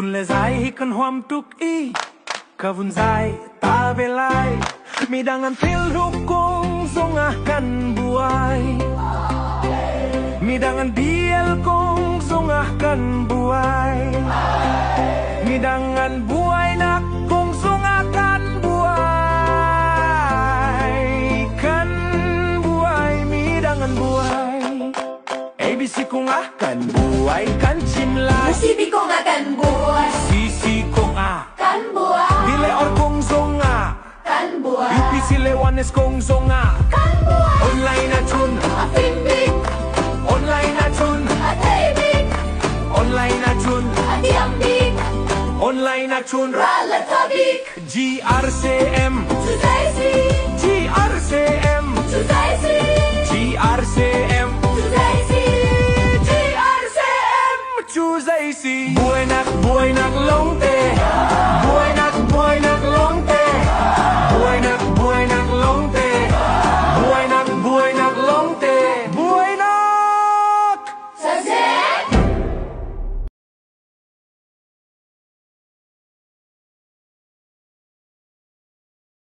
Kun le zai hikan huam tuk i Kavun zai ta velai Midangan til rukong zongah kan buai Midangan biel kong zongah kan buai Midangan buai nak kong zongah kan buai Kan buai midangan buai ABC kong akan buai kan cimlai Sibi kong akan buai Sisi kong kan buai Bile or kong zonga kan buai UPC lewanes kong zonga kan buai Online na chun Afimbing Online na chun Ataibing Online na chun Atiambing Online na chun Ralatabik GRCM Suzaisi GRCM Suzaisi